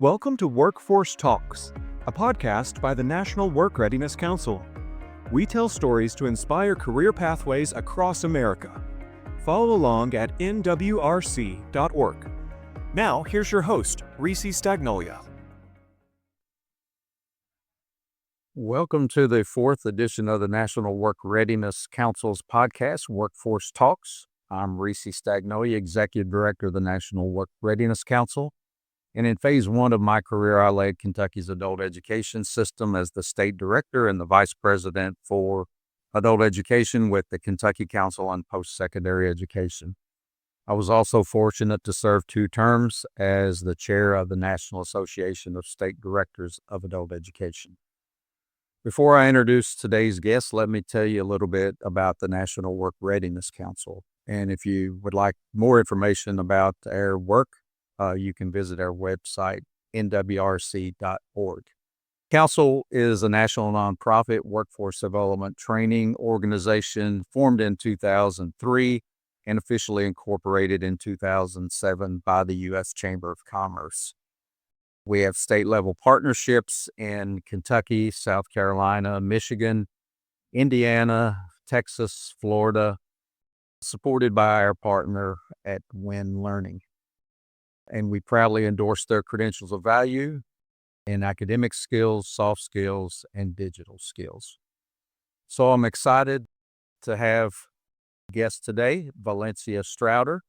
Welcome to Workforce Talks, a podcast by the National Work Readiness Council. We tell stories to inspire career pathways across America. Follow along at NWRC.org. Now, here's your host, Reecie Stagnolia. Welcome to the fourth edition of the National Work Readiness Council's podcast, Workforce Talks. I'm Reecie Stagnolia, Executive Director of the National Work Readiness Council. And in phase one of my career, I led Kentucky's adult education system as the state director and the vice president for adult education with the Kentucky Council on Post-Secondary Education. I was also fortunate to serve 2 terms as the chair of the National Association of State Directors of Adult Education. Before I introduce today's guest, let me tell you a little bit about the National Work Readiness Council. And if you would like more information about our work, you can visit our website, NWRC.org. Council is a national nonprofit workforce development training organization formed in 2003 and officially incorporated in 2007 by the U.S. Chamber of Commerce. We have state-level partnerships in Kentucky, South Carolina, Michigan, Indiana, Texas, Florida, supported by our partner at Win Learning. And we proudly endorse their credentials of value in academic skills, soft skills, and digital skills. So I'm excited to have guest today, Valencia Strowder,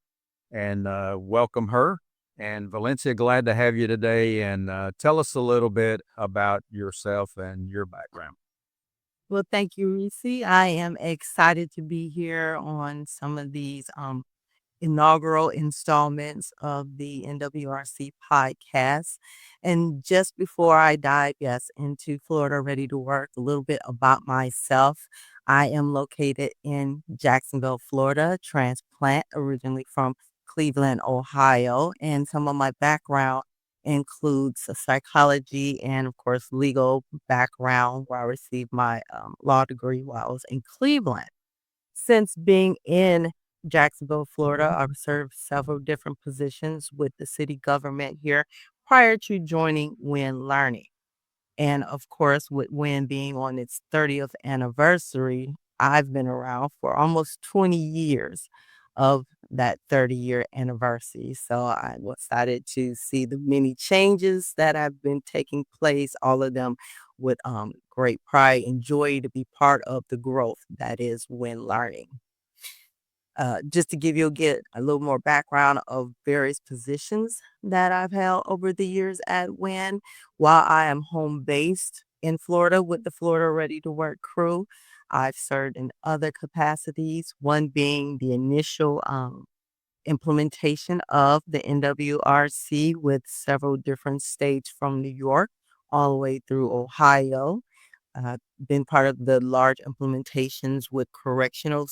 and welcome her. And Valencia, glad to have you today. And tell us a little bit about yourself and your background. Well, thank you, Reecie. I am excited to be here on some of these inaugural installments of the NWRC podcast. And just before I dive, into Florida Ready to Work, a little bit about myself. I am located in Jacksonville, Florida, transplant, originally from Cleveland, Ohio. And some of my background includes a psychology and, of course, legal background, where I received my law degree while I was in Cleveland. Since being in Jacksonville, Florida, I've served several different positions with the city government here prior to joining Win Learning. And of course, with Win being on its 30th anniversary, I've been around for almost 20 years of that 30-year anniversary. So I'm excited to see the many changes that have been taking place, all of them with great pride and joy to be part of the growth that is Win Learning. Just to give you a little more background of various positions that I've held over the years at Win. While I am home-based in Florida with the Florida Ready to Work crew, I've served in other capacities, one being the initial implementation of the NWRC with several different states from New York all the way through Ohio. Been part of the large implementations with correctional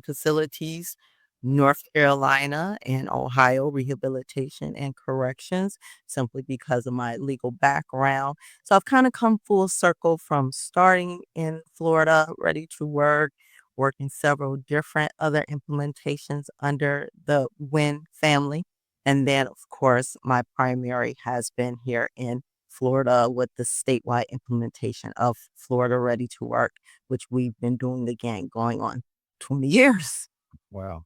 facilities, North Carolina and Ohio, rehabilitation and corrections, simply because of my legal background. So I've kind of come full circle from starting in Florida, Ready to Work, working several different other implementations under the Win family. And then, of course, my primary has been here in Florida with the statewide implementation of Florida Ready to Work, which we've been doing again going on 20 years. Wow.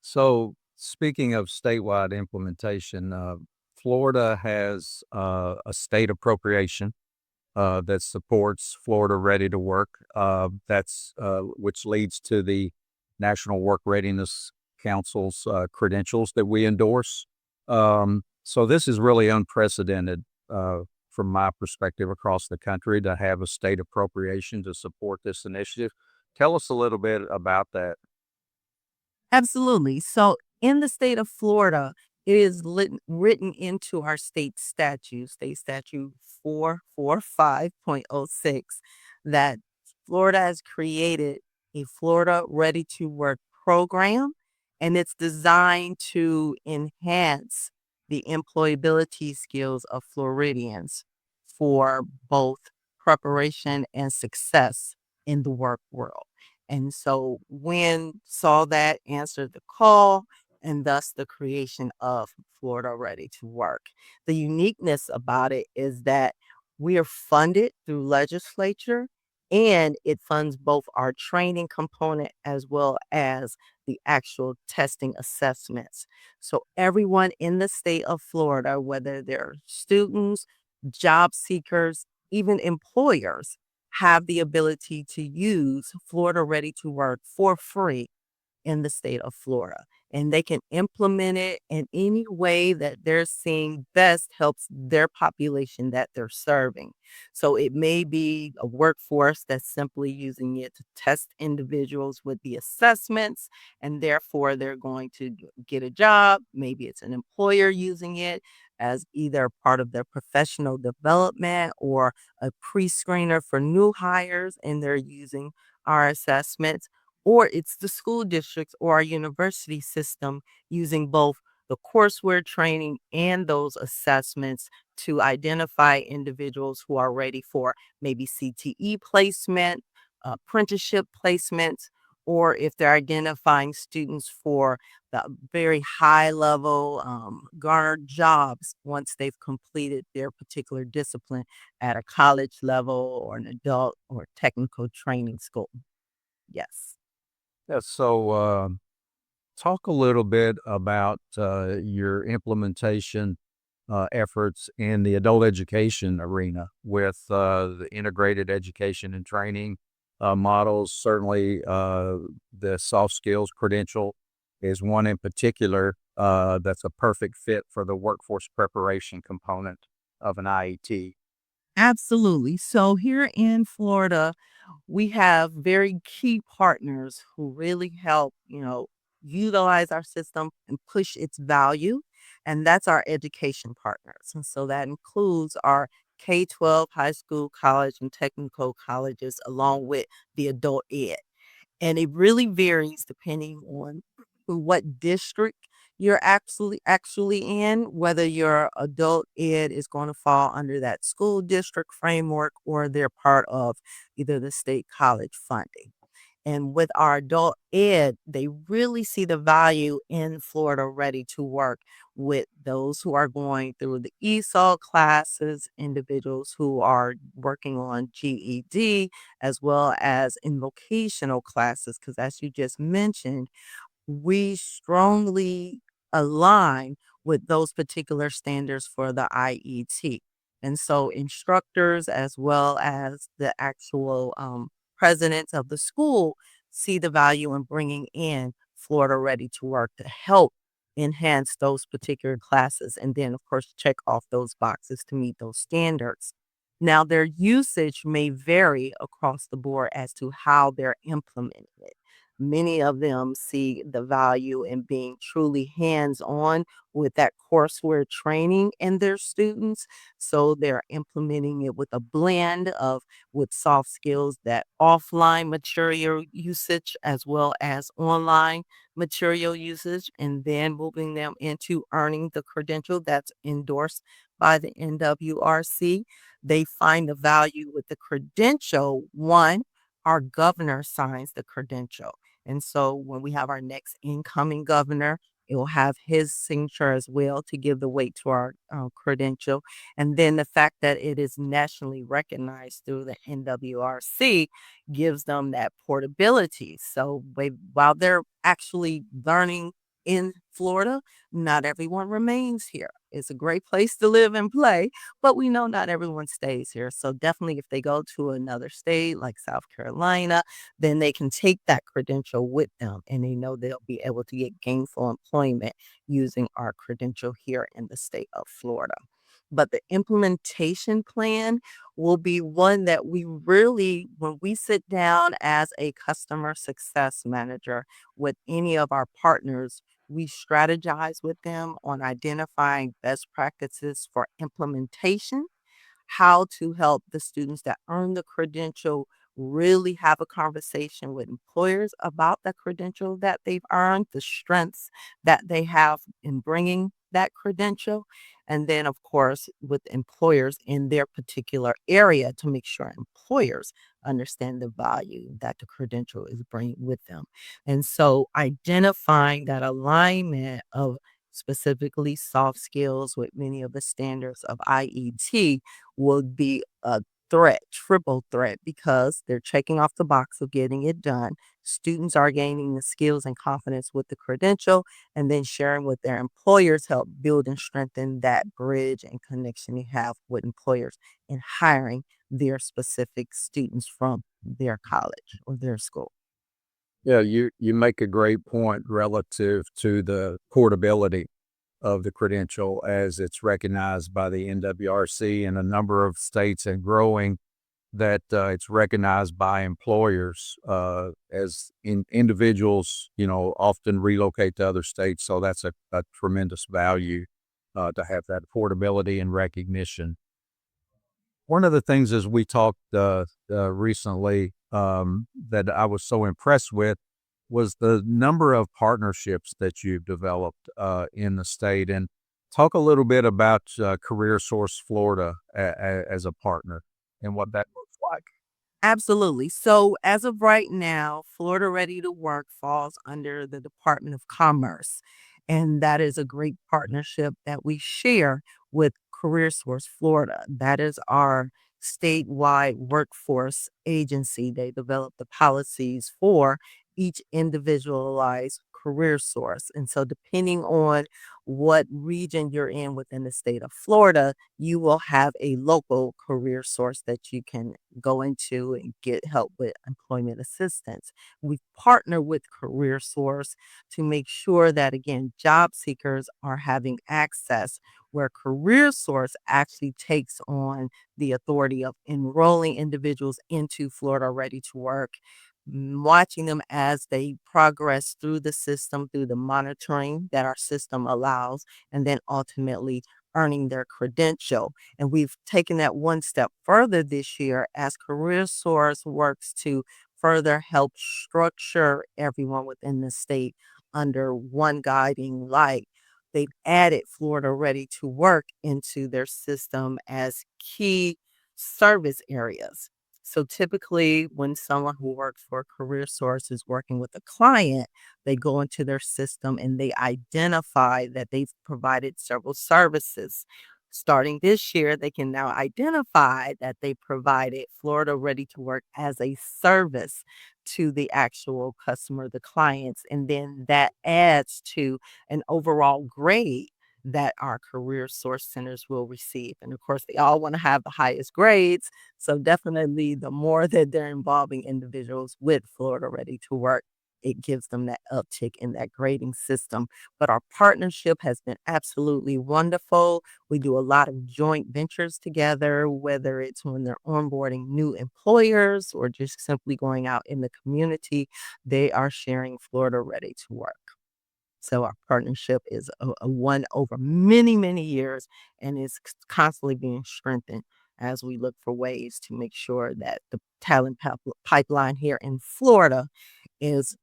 So speaking of statewide implementation, Florida has a state appropriation that supports Florida Ready to Work. Which leads to the National Work Readiness Council's credentials that we endorse. So this is really unprecedented from my perspective across the country to have a state appropriation to support this initiative. Tell us a little bit about that. Absolutely. So in the state of Florida, it is written into our state statute 445.06, that Florida has created a Florida Ready to Work program, and it's designed to enhance the employability skills of Floridians for both preparation and success in the work world. And so when saw that, answered the call, and thus the creation of Florida Ready to Work. The uniqueness about it is that we are funded through legislature and it funds both our training component as well as the actual testing assessments. So everyone in the state of Florida, whether they're students, job seekers, even employers, have the ability to use Florida Ready to Work for free in the state of Florida. And they can implement it in any way that they're seeing best helps their population that they're serving. So it may be a workforce that's simply using it to test individuals with the assessments, and therefore they're going to get a job. Maybe it's an employer using it as either part of their professional development or a pre-screener for new hires, and they're using our assessments, or it's the school districts or our university system using both the courseware training and those assessments to identify individuals who are ready for maybe CTE placement, apprenticeship placements, or if they're identifying students for the very high level garnered jobs once they've completed their particular discipline at a college level or an adult or technical training school. Yes. Yeah, so talk a little bit about your implementation efforts in the adult education arena with the integrated education and training models. Certainly, the soft skills credential is one in particular that's a perfect fit for the workforce preparation component of an IET. Absolutely. So here in Florida, we have very key partners who really help, utilize our system and push its value. And that's our education partners. And so that includes our K-12, high school, college, and technical colleges, along with the adult ed. And it really varies depending on what district you're actually in, whether your adult ed is going to fall under that school district framework or they're part of either the state college funding. And with our adult ed, they really see the value in Florida Ready to Work with those who are going through the ESOL classes, individuals who are working on GED, as well as in vocational classes. Because as you just mentioned, we strongly align with those particular standards for the IET. And so instructors as well as the actual presidents of the school see the value in bringing in Florida Ready to Work to help enhance those particular classes. And then, of course, check off those boxes to meet those standards. Now, their usage may vary across the board as to how they're implementing it. Many of them see the value in being truly hands on with that courseware training in their students. So they're implementing it with a blend of with soft skills, that offline material usage as well as online material usage, and then moving them into earning the credential that's endorsed by the NWRC. They find the value with the credential. One, our governor signs the credential. And so when we have our next incoming governor, it will have his signature as well to give the weight to our credential. And then the fact that it is nationally recognized through the NWRC gives them that portability. So while they're actually learning in Florida, not everyone remains here. It's a great place to live and play, but we know not everyone stays here. So definitely if they go to another state like South Carolina, then they can take that credential with them and they know they'll be able to get gainful employment using our credential here in the state of Florida. But the implementation plan will be one that we really, when we sit down as a customer success manager with any of our partners, we strategize with them on identifying best practices for implementation, how to help the students that earn the credential really have a conversation with employers about the credential that they've earned, the strengths that they have in bringing that credential. And then, of course, with employers in their particular area to make sure employers understand the value that the credential is bringing with them. And so identifying that alignment of specifically soft skills with many of the standards of IET would be a threat, triple threat, because they're checking off the box of getting it done. Students are gaining the skills and confidence with the credential, and then sharing with their employers help build and strengthen that bridge and connection you have with employers in hiring their specific students from their college or their school. Yeah, you make a great point relative to the portability of the credential as it's recognized by the NWRC in a number of states and growing, that it's recognized by employers as individuals, often relocate to other states. So that's a tremendous value to have that affordability and recognition. One of the things as we talked recently that I was so impressed with was the number of partnerships that you've developed in the state. And talk a little bit about CareerSource Florida as a partner and what that looks like. Absolutely. So, as of right now, Florida Ready to Work falls under the Department of Commerce. And that is a great partnership that we share with CareerSource Florida. That is our statewide workforce agency. They develop the policies for each individualized career source. And so, depending on what region you're in within the state of Florida, you will have a local career source that you can go into and get help with employment assistance. We partner with CareerSource to make sure that, again, job seekers are having access, where CareerSource actually takes on the authority of enrolling individuals into Florida Ready to Work, watching them as they progress through the system, through the monitoring that our system allows, and then ultimately earning their credential. And we've taken that one step further this year as CareerSource works to further help structure everyone within the state under one guiding light. They've added Florida Ready to Work into their system as key service areas. So typically, when someone who works for CareerSource is working with a client, they go into their system and they identify that they've provided several services. Starting this year, they can now identify that they provided Florida Ready to Work as a service to the actual customer, the clients, and then that adds to an overall grade that our career source centers will receive. And of course, they all want to have the highest grades. So definitely the more that they're involving individuals with Florida Ready to Work, it gives them that uptick in that grading system. But our partnership has been absolutely wonderful. We do a lot of joint ventures together, whether it's when they're onboarding new employers or just simply going out in the community, they are sharing Florida Ready to Work. So our partnership is a one over many, many years, and is constantly being strengthened as we look for ways to make sure that the pipeline here in Florida is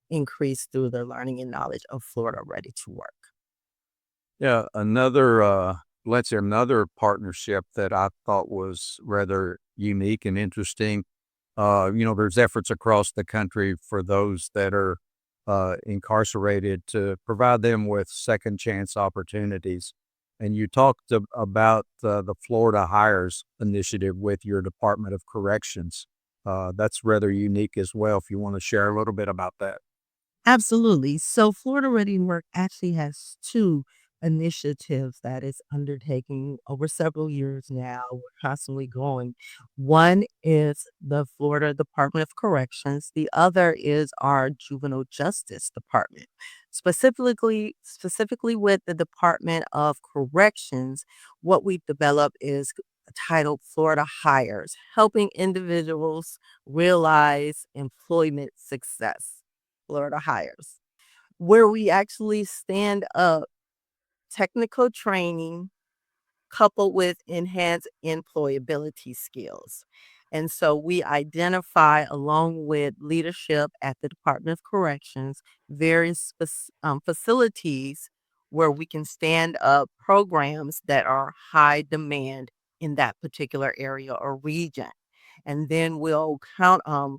increased through the learning and knowledge of Florida Ready to Work. Yeah, let's say another partnership that I thought was rather unique and interesting. There's efforts across the country for those that are incarcerated to provide them with second chance opportunities. And you talked about the Florida Hires Initiative with your Department of Corrections. That's rather unique as well. If you want to share a little bit about that. Absolutely. So Florida Ready to Work actually has two initiatives that it's undertaking over several years now. We're constantly growing. One is the Florida Department of Corrections. The other is our Juvenile Justice Department. Specifically with the Department of Corrections, what we've developed is titled Florida Hires, helping individuals realize employment success. Florida Hires, where we actually stand up technical training coupled with enhanced employability skills. And so we identify, along with leadership at the Department of Corrections, various facilities where we can stand up programs that are high demand in that particular area or region. And then we'll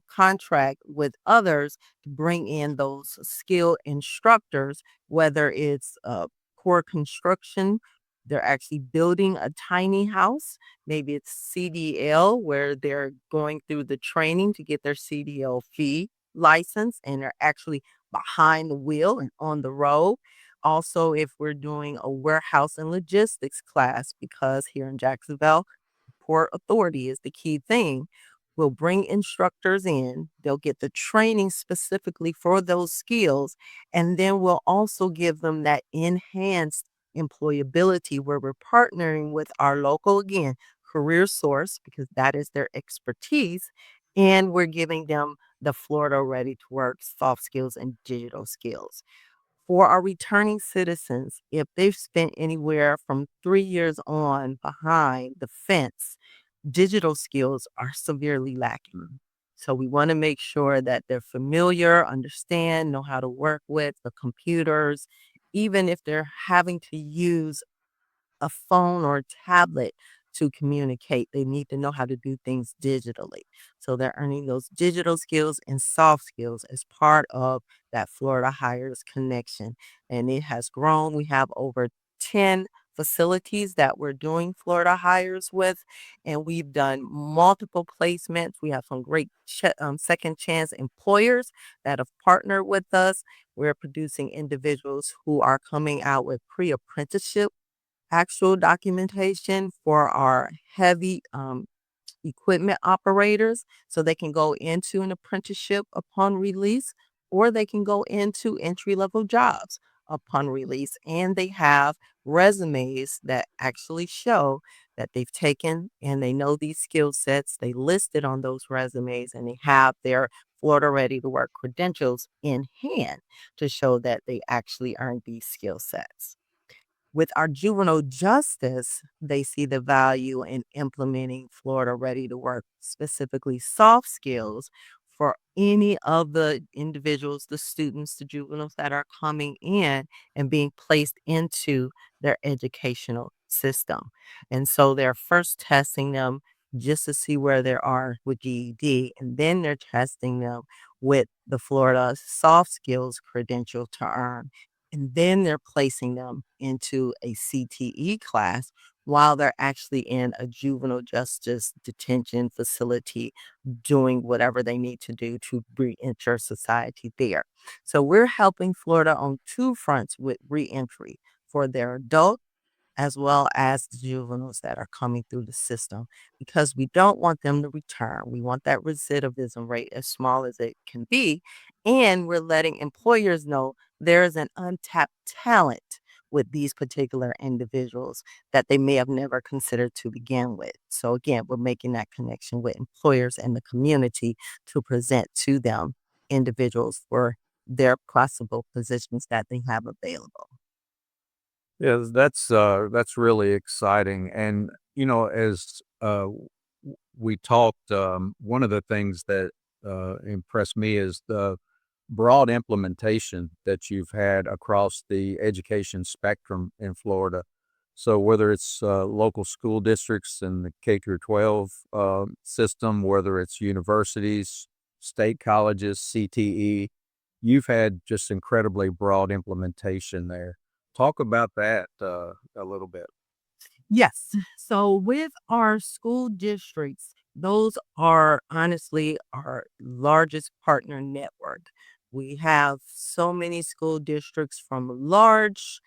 contract with others to bring in those skilled instructors, whether it's core construction, they're actually building a tiny house. Maybe it's CDL, where they're going through the training to get their CDL fee license and they're actually behind the wheel and on the road. Also, if we're doing a warehouse and logistics class, because here in Jacksonville, Port Authority is the key thing. We'll bring instructors in, they'll get the training specifically for those skills, and then we'll also give them that enhanced employability where we're partnering with our local, again, CareerSource, because that is their expertise, and we're giving them the Florida Ready to Work soft skills and digital skills. For our returning citizens, if they've spent anywhere from 3 years on behind the fence, digital skills are severely lacking. So we want to make sure that they're familiar, understand, know how to work with the computers, even if they're having to use a phone or a tablet to communicate. They need to know how to do things digitally. So they're earning those digital skills and soft skills as part of that Florida Hires connection. And it has grown. We have over 10 facilities that we're doing Florida Hires with, and we've done multiple placements. We have some great second chance employers that have partnered with us. We're producing individuals who are coming out with pre-apprenticeship actual documentation for our heavy equipment operators so they can go into an apprenticeship upon release or they can go into entry level jobs upon release. And they have resumes that actually show that they've taken and they know these skill sets. They listed on those resumes and they have their Florida Ready to Work credentials in hand to show that they actually earned these skill sets. With our juvenile justice, they see the value in implementing Florida Ready to Work, specifically soft skills for any of the individuals, the students, the juveniles that are coming in and being placed into their educational system. And so they're first testing them just to see where they are with GED, and then they're testing them with the Florida soft skills credential to earn, and then they're placing them into a CTE class while they're actually in a juvenile justice detention facility doing whatever they need to do to reenter society there. So we're helping Florida on two fronts with reentry for their adult as well as the juveniles that are coming through the system because we don't want them to return. We want that recidivism rate as small as it can be. And we're letting employers know there is an untapped talent with these particular individuals that they may have never considered to begin with. So, again, we're making that connection with employers and the community to present to them individuals for their possible positions that they have available. Yeah, that's really exciting. And as we talked, one of the things that impressed me is the broad implementation that you've had across the education spectrum in Florida. So whether it's local school districts and the K through 12 system, whether it's universities, state colleges, CTE, you've had just incredibly broad implementation there. Talk about that a little bit. Yes. So with our school districts, those are honestly our largest partner network. We have so many school districts from large,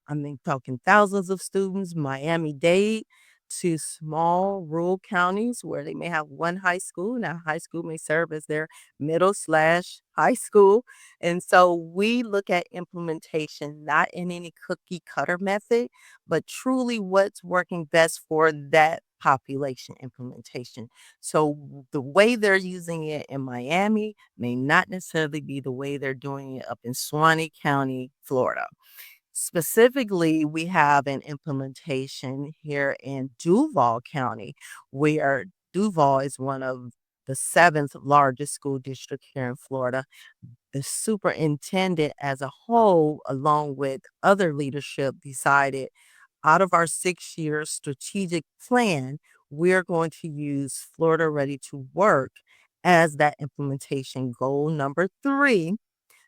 I mean, talking thousands of students, Miami-Dade, to small rural counties where they may have one high school. Now, high school may serve as their middle slash high school. And so we look at implementation not in any cookie cutter method, but truly what's working best for that population implementation. So the way they're using it in Miami may not necessarily be the way they're doing it up in Suwannee County, Florida. Specifically, we have an implementation here in Duval County, where Duval is one of the seventh largest school district here in Florida. The superintendent as a whole, along with other leadership, decided out of our 6 year strategic plan, we're going to use Florida Ready to Work as that implementation goal number three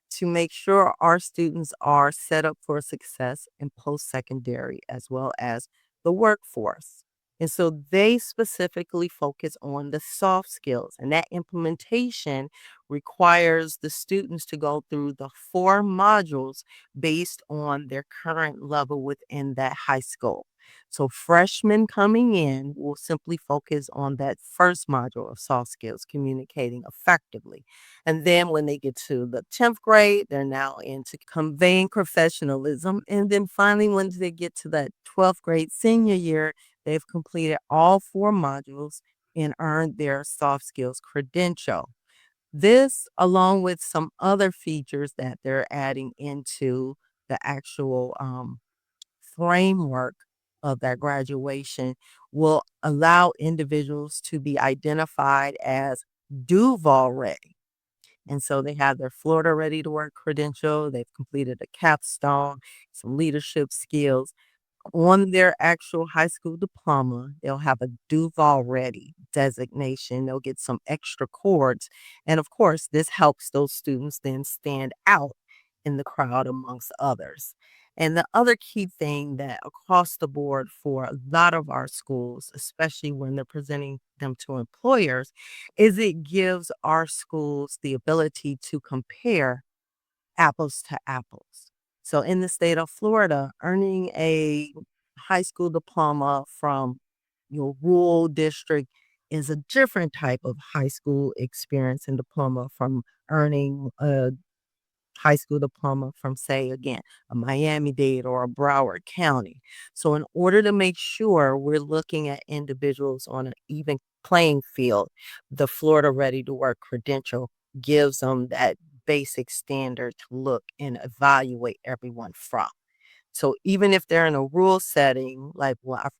to make sure our students are set up for success in post secondary as well as the workforce. And so they specifically focus on the soft skills, and that implementation requires the students to go through the 4 modules based on their current level within that high school. So freshmen coming in will simply focus on that first module of soft skills, communicating effectively. And then when they get to the 10th grade, they're now into conveying professionalism. And then finally, once they get to that 12th grade senior year, they've completed all 4 modules and earned their soft skills credential. This, along with some other features that they're adding into the actual framework of that graduation, will allow individuals to be identified as Duval ready. And so they have their Florida Ready to Work credential. They've completed a capstone, some leadership skills. On their actual high school diploma, they'll have a Duval Ready designation. They'll get some extra cords. And of course, this helps those students then stand out in the crowd amongst others. And the other key thing that across the board for a lot of our schools, especially when they're presenting them to employers, is it gives our schools the ability to compare apples to apples. So in the state of Florida, earning a high school diploma from your rural district is a different type of high school experience and diploma from earning a high school diploma from, say, again, a Miami-Dade or a Broward County. So, in order to make sure we're looking at individuals on an even playing field, the Florida Ready to Work credential gives them that basic standard to look and evaluate everyone from. So even if they're in a rural setting, like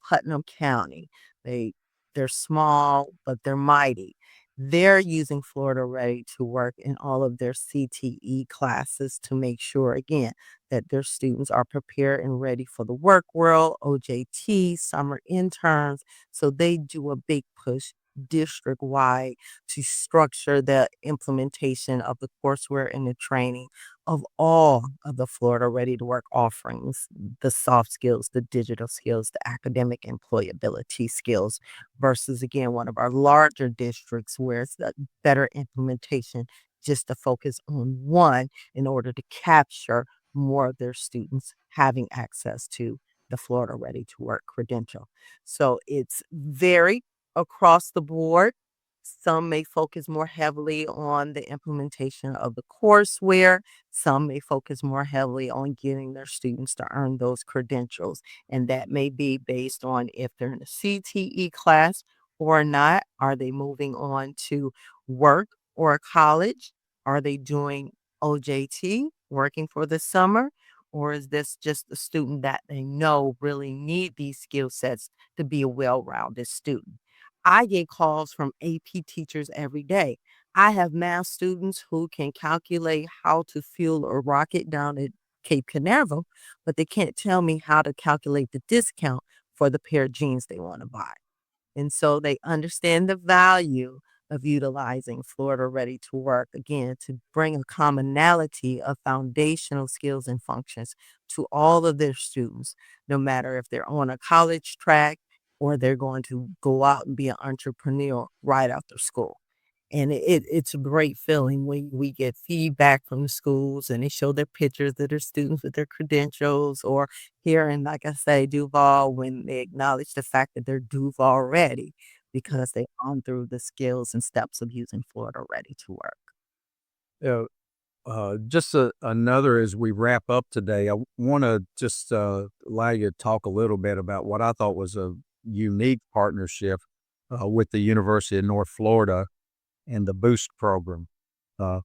Putnam County, they they're small, but they're mighty. They're using Florida Ready to Work in all of their CTE classes to make sure, again, that their students are prepared and ready for the work world, OJT, summer interns. So they do a big push district wide to structure the implementation of the courseware and the training of all of the Florida Ready to Work offerings, the soft skills, the digital skills, the academic employability skills, versus again, one of our larger districts where it's the better implementation just to focus on one in order to capture more of their students having access to the Florida Ready to Work credential. So it's very across the board. Some may focus more heavily on the implementation of the courseware. Some may focus more heavily on getting their students to earn those credentials. And that may be based on if they're in a CTE class or not. Are they moving on to work or a college? Are they doing OJT, working for the summer? Or is this just a student that they know really need these skill sets to be a well-rounded student? I get calls from AP teachers every day. I have math students who can calculate how to fuel a rocket down at Cape Canaveral, but they can't tell me how to calculate the discount for the pair of jeans they want to buy. And so they understand the value of utilizing Florida Ready to Work, again, to bring a commonality of foundational skills and functions to all of their students, no matter if they're on a college track or they're going to go out and be an entrepreneur right after school. And it's a great feeling when we get feedback from the schools and they show their pictures of their students with their credentials, or here in, like I say, Duval, when they acknowledge the fact that they're Duval ready because they've gone through the skills and steps of using Florida Ready to Work. Yeah, just another as we wrap up today, I want to just allow you to talk a little bit about what I thought was a unique partnership with the University of North Florida and the Boost program. Uh,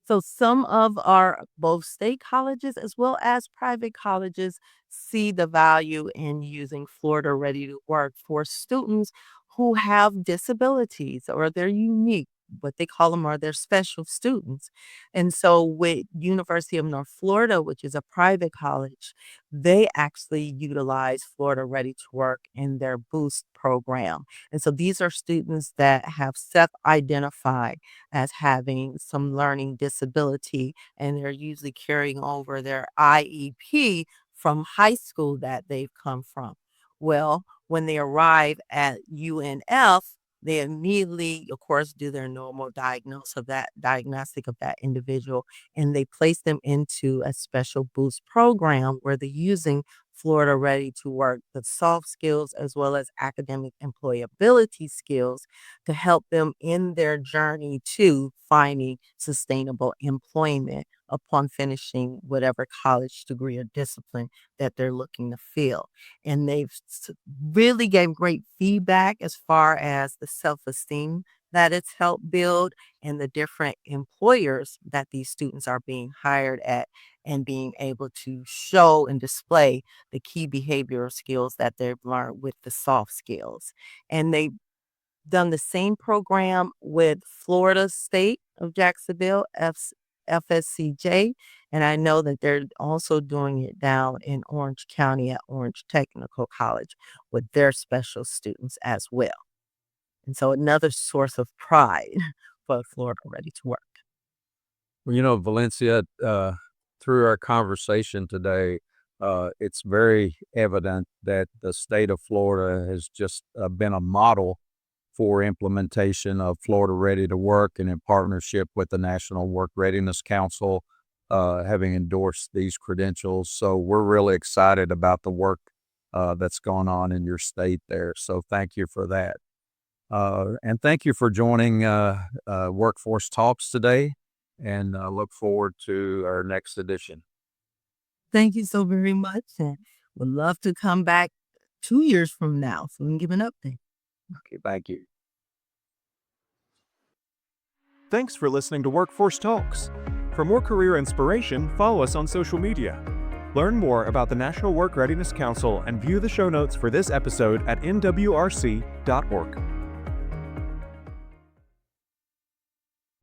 So some of our both state colleges as well as private colleges see the value in using Florida Ready to Work for students who have disabilities or they're unique. What they call them are their special students. And so with University of North Florida, which is a private college, they actually utilize Florida Ready to Work in their Boost program. And so these are students that have self-identified as having some learning disability, and they're usually carrying over their IEP from high school that they've come from. Well, when they arrive at UNF, they immediately, of course, do their normal diagnostic of that individual, and they place them into a special boost program where they're using Florida Ready to Work, the soft skills as well as academic employability skills to help them in their journey to finding sustainable employment upon finishing whatever college degree or discipline that they're looking to fill. And really gave great feedback as far as the self-esteem that it's helped build and the different employers that these students are being hired at, and being able to show and display the key behavioral skills that they've learned with the soft skills. And they've done the same program with Florida State of Jacksonville, FSCJ, and I know that they're also doing it down in Orange County at Orange Technical College with their special students as well. And so another source of pride for Florida Ready to Work. Well, Valencia, through our conversation today, it's very evident that the state of Florida has just been a model for implementation of Florida Ready to Work, and in partnership with the National Work Readiness Council, having endorsed these credentials. So we're really excited about the work that's going on in your state there. So thank you for that. And thank you for joining Workforce Talks today, and look forward to our next edition. Thank you so very much, and would love to come back 2 years from now so we can give an update. Okay, thank you. Thanks for listening to Workforce Talks. For more career inspiration, follow us on social media. Learn more about the National Work Readiness Council and view the show notes for this episode at nwrc.org.